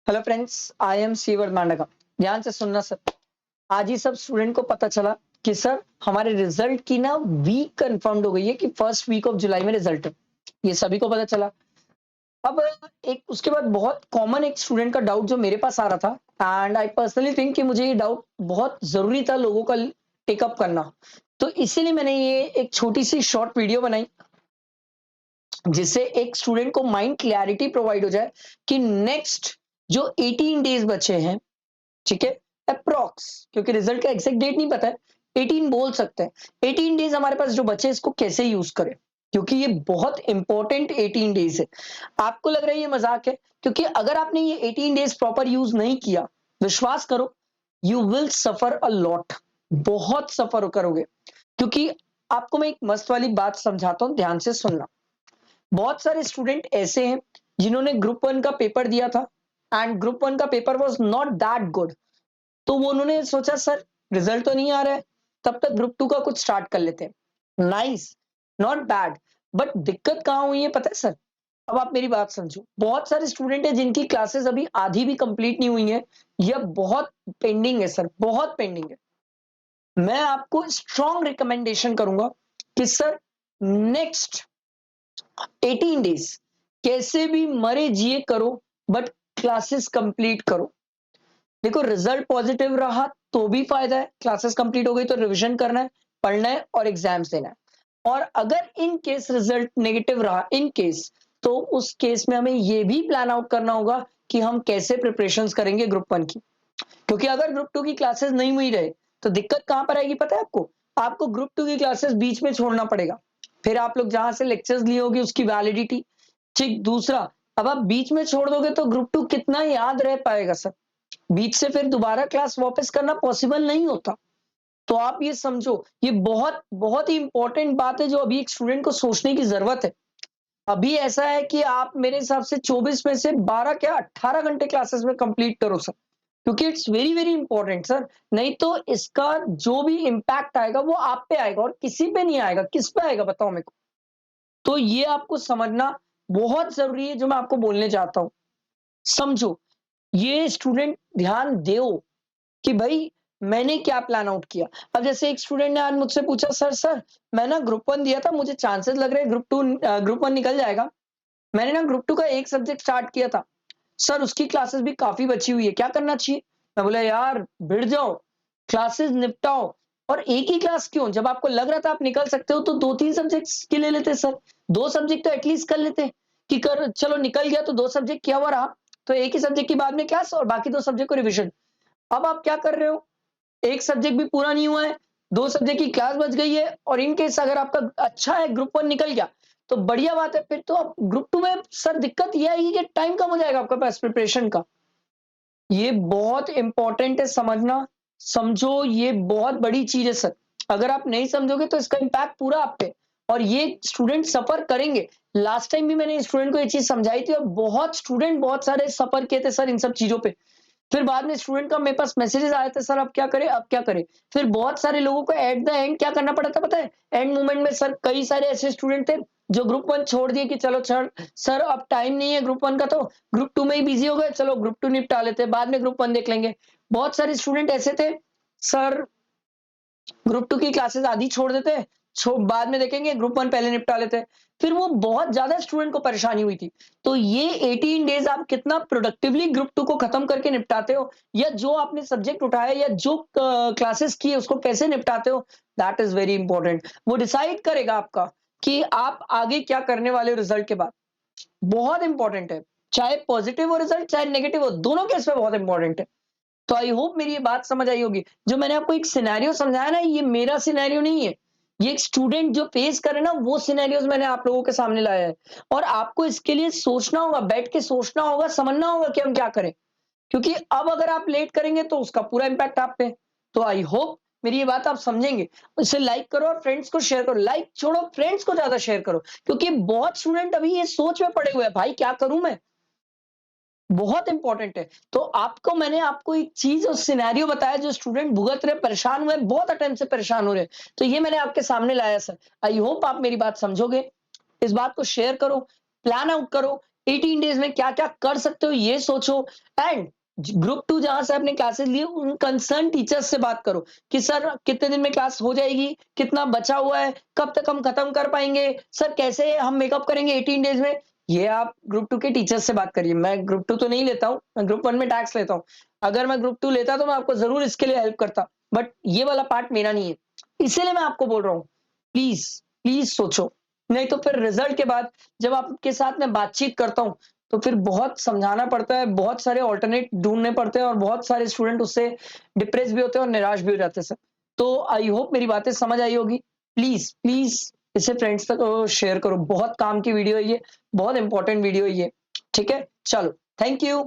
Hello friends, I am सीवर मांडका। ध्यान से सुनना सर। आज ही सब स्टूडेंट को पता चला कि सर हमारे रिजल्ट की ना वीक कंफर्म्ड हो गई है कि फर्स्ट वीक ऑफ जुलाई में रिजल्ट है। ये सभी को पता चला। अब एक उसके बाद बहुत कॉमन एक स्टूडेंट का डाउट जो मेरे पास आ रहा था, एंड आई पर्सनली थिंक कि मुझे ये डाउट बहुत जरूरी था लोगों का टेकअप करना। तो इसीलिए मैंने ये एक छोटी सी शॉर्ट वीडियो बनाई जिससे एक स्टूडेंट को माइंड क्लैरिटी प्रोवाइड हो जाए कि नेक्स्ट जो 18 डेज बचे हैं, ठीक है, अप्रॉक्स, क्योंकि रिजल्ट का एग्जैक्ट डेट नहीं पता है, 18 बोल सकते हैं। 18 डेज हमारे पास जो बचे इसको कैसे यूज करें, क्योंकि ये बहुत इंपॉर्टेंट 18 डेज है। आपको लग रहा है ये मजाक है, क्योंकि अगर आपने ये 18 डेज प्रॉपर यूज नहीं किया, विश्वास करो, you will suffer a lot. बहुत सफर करोगे, क्योंकि आपको मैं एक मस्त वाली बात समझाता हूं, ध्यान से सुनना। बहुत सारे स्टूडेंट ऐसे हैं जिन्होंने ग्रुप वन का पेपर दिया था एंड ग्रुप वन का paper was not that good. तो वो उन्होंने सोचा सर रिजल्ट तो नहीं आ रहा है, तब तक ग्रुप टू का कुछ स्टार्ट कर लेते हैं। Nice, not bad. बट दिक्कत कहां हुई है पता है सर? अब आप मेरी बात समझो। बहुत सारे स्टूडेंट है जिनकी क्लासेस अभी आधी भी कंप्लीट नहीं हुई है या बहुत पेंडिंग है सर, बहुत पेंडिंग है। मैं आपको स्ट्रॉन्ग रिकमेंडेशन करूंगा कि सर नेक्स्ट 18 डेज कैसे भी मरे जिए करो, बट क्लासेस कंप्लीट करो। देखो, रिजल्ट पॉजिटिव रहा तो भी फायदा है, क्लासेस कंप्लीट हो गई तो रिवीजन करना है, पढ़ना है और एग्जाम्स देना है। और अगर इन केस रिजल्ट नेगेटिव रहा, इन केस, तो उस केस में हमें यह भी प्लान आउट करना होगा कि हम कैसे प्रिपरेशंस करेंगे ग्रुप वन की। क्योंकि अगर ग्रुप टू की क्लासेस नहीं हुई रहे तो दिक्कत कहां पर आएगी पता है आपको? आपको ग्रुप टू की क्लासेस बीच में छोड़ना पड़ेगा। फिर आप लोग जहां से लेक्चर्स लिए होगी उसकी वैलिडिटी, ठीक। दूसरा, अब आप बीच में छोड़ दोगे तो ग्रुप टू कितना याद रह पाएगा सर? बीच से फिर दोबारा क्लास वापस करना पॉसिबल नहीं होता। तो आप ये समझो, ये बहुत बहुत ही इंपॉर्टेंट बात है जो अभी एक स्टूडेंट को सोचने की जरूरत है। अभी ऐसा है कि आप मेरे हिसाब से 24 में से 12 क्या 18 घंटे क्लासेस में कंप्लीट करो सर, क्योंकि it's very very important sir. नहीं तो इसका जो भी इंपैक्ट आएगा वो आप पे आएगा और किसी पे नहीं आएगा। किस पे आएगा बताओ मेरे को? तो ये आपको समझना बहुत जरूरी है जो मैं आपको बोलने चाहता हूं। समझो, ये स्टूडेंट ध्यान दो कि भाई मैंने क्या प्लान आउट किया। अब जैसे एक स्टूडेंट ने आज मुझसे पूछा, सर सर मैं ना ग्रुप वन दिया था, मुझे चांसेस लग रहे हैं ग्रुप वन निकल जाएगा। मैंने ना ग्रुप टू का एक सब्जेक्ट स्टार्ट किया था, सर उसकी क्लासेस भी काफी बची हुई है, क्या करना चाहिए? मैं बोला यार भिड़ जाओ, क्लासेस निपटाओ। और एक ही क्लास क्यों, जब आपको लग रहा था आप निकल सकते हो तो दो तीन सब्जेक्ट्स के ले लेते सर। दो सब्जेक्ट तो एटलीस्ट कर लेते कि कर चलो निकल गया तो दो सब्जेक्ट किया हुआ रहा, तो एक ही सब्जेक्ट की बाद में क्लास और बाकी दो सब्जेक्ट को रिविजन। अब आप क्या कर रहे हो? एक सब्जेक्ट भी पूरा नहीं हुआ है, दो सब्जेक्ट की क्लास बच गई है, और इन केस अगर आपका अच्छा है ग्रुप वन निकल गया तो बढ़िया बात है। फिर तो आप ग्रुप टू में सर दिक्कत यह आएगी कि टाइम कम हो जाएगा आपके पास प्रिपरेशन का। ये बहुत इंपॉर्टेंट है समझना। समझो, ये बहुत बड़ी चीज है सर। अगर आप नहीं समझोगे तो इसका इम्पैक्ट पूरा आप पे, और ये स्टूडेंट सफर करेंगे। लास्ट टाइम भी मैंने स्टूडेंट को ये चीज समझाई थी और बहुत स्टूडेंट बहुत सारे सफर किए थे सर इन सब चीजों पे। फिर बाद में स्टूडेंट का मेरे पास मैसेजेस आए थे, सर अब क्या करें, अब क्या करें। फिर बहुत सारे लोगों को एट द एंड क्या करना पड़ा था पता है? एंड मोमेंट में सर कई सारे ऐसे स्टूडेंट थे जो ग्रुप वन छोड़ दिए कि चलो सर, सर अब टाइम नहीं है ग्रुप वन का, तो ग्रुप टू में ही बिजी हो गए, चलो ग्रुप टू निपटा लेते हैं, बाद में ग्रुप वन देख लेंगे। बहुत सारे स्टूडेंट ऐसे थे सर, ग्रुप टू की क्लासेस आधी छोड़ देते हैं, बाद में देखेंगे, ग्रुप वन पहले निपटा लेते हैं। फिर वो बहुत ज्यादा स्टूडेंट को परेशानी हुई थी। तो ये 18 डेज आप कितना प्रोडक्टिवली ग्रुप टू को खत्म करके निपटाते हो, या जो आपने सब्जेक्ट उठाया या जो क्लासेस की उसको कैसे निपटाते हो, दैट इज वेरी इंपॉर्टेंट। वो डिसाइड करेगा आपका कि आप आगे क्या करने वाले हो रिजल्ट के बाद। बहुत इंपॉर्टेंट है, चाहे पॉजिटिव हो रिजल्ट चाहे नेगेटिव हो, दोनों केस में बहुत इंपॉर्टेंट है। तो आई होप मेरी ये बात समझ आई होगी। जो मैंने आपको एक सिनेरियो समझाया ना, ये मेरा सिनेरियो नहीं है, ये एक स्टूडेंट जो फेस करे ना वो सिनेरियोज मैंने आप लोगों के सामने लाया है। और आपको इसके लिए सोचना होगा, बैठ के सोचना होगा, समझना होगा कि हम क्या करें। क्योंकि अब अगर आप लेट करेंगे तो उसका पूरा इंपैक्ट आप पे। तो आई होप मेरी ये बात आप समझेंगे। इसे लाइक करो और फ्रेंड्स को शेयर करो, लाइक छोड़ो फ्रेंड्स को ज्यादा शेयर करो, क्योंकि बहुत स्टूडेंट अभी ये सोच में पड़े हुए हैं, भाई क्या करूं मैं। बहुत इंपॉर्टेंट है। तो आपको मैंने आपको एक चीज और सिनेरियो बताया जो स्टूडेंट भुगत रहे, परेशान हुए, बहुत अटेम्प्ट से परेशान हो रहे, तो ये मैंने आपके सामने लाया सर। आई होप आप मेरी बात समझोगे। इस बात को शेयर करो, प्लान आउट करो, 18 डेज में क्या क्या कर सकते हो ये सोचो। एंड ग्रुप 2 जहां से आपने क्लासेस लिए उन कंसर्न टीचर्स से बात करो कि सर कितने दिन में क्लास हो जाएगी, कितना बचा हुआ है, कब तक हम खत्म कर पाएंगे, सर कैसे हम मेकअप करेंगे 18 डेज में। ये आप ग्रुप 2 के टीचर्स से बात करिए। मैं ग्रुप 2 तो नहीं लेता हूँ, मैं ग्रुप 1 में टैक्स लेता हूँ। अगर मैं ग्रुप 2 लेता तो मैं आपको जरूर इसके लिए हेल्प करता, बट ये वाला पार्ट मेरा नहीं है, इसीलिए मैं आपको बोल रहा हूँ प्लीज प्लीज सोचो। नहीं तो फिर रिजल्ट के बाद जब आपके साथ में बातचीत करता हूँ तो फिर बहुत समझाना पड़ता है, बहुत सारे ऑल्टरनेट ढूंढने पड़ते हैं और बहुत सारे स्टूडेंट उससे डिप्रेस भी होते हैं और निराश भी हो जाते हैं सर। तो आई होप मेरी बातें समझ आई होगी। प्लीज प्लीज इसे फ्रेंड्स तक शेयर करो, बहुत काम की वीडियो है ये, बहुत इंपॉर्टेंट वीडियो है ये। ठीक है, चलो, थैंक यू।